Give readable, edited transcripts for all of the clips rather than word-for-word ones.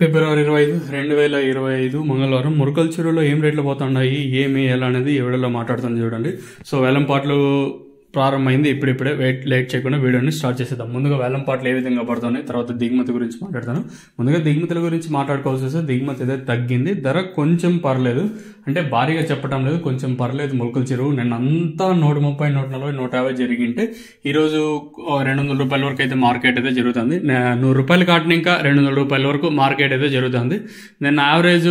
ఫిబ్రవరి 25, 2025 మంగళవారం మురకల చెరువులో ఏం రేట్లు పోతున్నాయి, ఏమి ఎలా అనేది ఈ వీడియోలో మాట్లాడుతుంది చూడండి. సో వేలంపాట్లు ప్రారంభమైంది. ఇప్పుడిప్పుడే లేట్ చేయకుండా వీడియోని స్టార్ట్ చేసేద్దాం. ముందుగా వేలంపాట్లు ఏ విధంగా పడుతున్నాయి, తర్వాత దిగుమతి గురించి మాట్లాడతాను. ముందుగా దిగుమతుల గురించి మాట్లాడుకోవాల్సి వస్తే దిగుమతి అయితే తగ్గింది. ధర కొంచెం పర్లేదు, అంటే భారీగా చెప్పడం లేదు, కొంచెం పర్లేదు. ములకల చెరువు నిన్న అంతా 130, 140, 150 జరిగింటే ఈరోజు 200 రూపాయల వరకు అయితే మార్కెట్ అయితే జరుగుతుంది. 100 రూపాయలు కాటిన ఇంకా 200 రూపాయల వరకు మార్కెట్ అయితే జరుగుతుంది. నిన్న యావరేజ్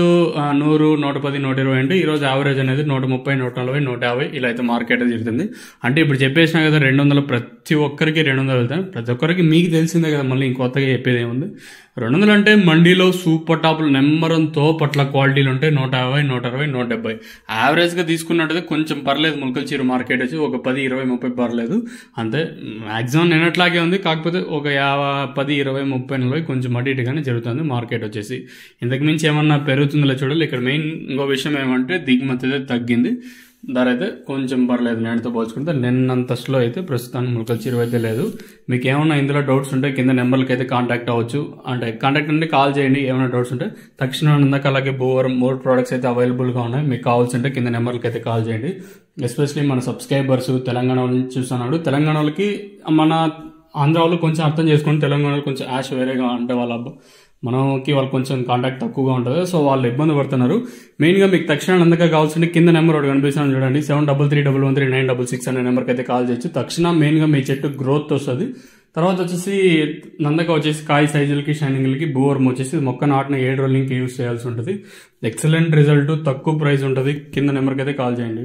100, 110, 120 అంటే ఈరోజు యావరేజ్ అనేది 130, 140, 150 ఇలా అయితే మార్కెట్ అయితే జరుగుతుంది. అంటే ఇప్పుడు చెప్పేసినా కదా 200 ప్రతి ఒక్కరికి 200 వెళ్తాయి. ప్రతి ఒక్కరికి మీకు తెలిసిందే కదా, మళ్ళీ ఇంకొత్తగా చెప్పేది ఏముంది. 200 అంటే మండీలో సూపర్ టాప్లు నెంబర్ 1 తోపట్ల క్వాలిటీలు ఉంటాయి. 150, 160, 170 యావరేజ్గా తీసుకున్నట్టయితే కొంచెం పర్లేదు. ములకల చెరువు మార్కెట్ వచ్చి ఒక 10, 20, 30 పర్లేదు అంతే. మ్యాక్సిమం నిన్నట్లాగే ఉంది, కాకపోతే ఒక 10, 20, 30, 40 కొంచెం అటు ఇటుగానే జరుగుతుంది మార్కెట్ వచ్చేసి. ఇంతకు మించి ఏమన్నా పెరుగుతుందో చూడాలి. ఇక్కడ మెయిన్ ఇంకో విషయం ఏమంటే దిగుమతి అయితే తగ్గింది. ధర అయితే కొంచెం పర్లేదు నేటితో పోల్చుకుంటే. నిన్నంతలో అయితే ప్రస్తుతానికి ములకల చెరువు అయితే లేదు. మీకు ఏమన్నా ఇందులో డౌట్స్ ఉంటే కింద నెంబర్లకి అయితే కాంటాక్ట్ అవ్వచ్చు. అంటే కాంటాక్ట్ అంటే కాల్ చేయండి ఏమైనా డౌట్స్ ఉంటే. తక్షణ ఇందాక అలాగే మోర్ ప్రోడక్ట్స్ అయితే అవైలబుల్గా ఉన్నాయి. మీకు కావాల్సి ఉంటే కింద నెంబర్లకి అయితే కాల్ చేయండి. ఎస్పెషలీ మన సబ్స్క్రైబర్స్ తెలంగాణ నుంచి చూస్తున్నాడు. తెలంగాణ వాళ్ళకి మన ఆంధ్ర వాళ్ళు కొంచెం అర్థం చేసుకోండి. తెలంగాణలో కొంచెం యాష్ వేరేగా అంటే మనకి వాళ్ళు కొంచెం కాంటాక్ట్ తక్కువగా ఉంటుంది. సో వాళ్ళు ఇబ్బంది పడుతున్నారు. మెయిన్గా మీకు తక్షణ అందుకే కావాల్సింటే కింద నెంబర్ ఒకటి కనిపిస్తాను చూడండి. 73311396 అనే నెంబర్కి అయితే కాల్ చేయొచ్చు. తక్షణ మెయిన్గా మీ చెట్టు గ్రోత్ వస్తుంది. తర్వాత వచ్చేసి నందక వచ్చేసి కాయ సైజులకి షైనింగ్లకి బూవర్మ్ వచ్చేసి మొక్క నాటిన 7 రోజులకి యూజ్ చేయాల్సి ఉంటుంది. ఎక్సలెంట్ రిజల్ట్, తక్కువ ప్రైస్ ఉంటుంది. కింద నెంబర్కి అయితే కాల్ చేయండి.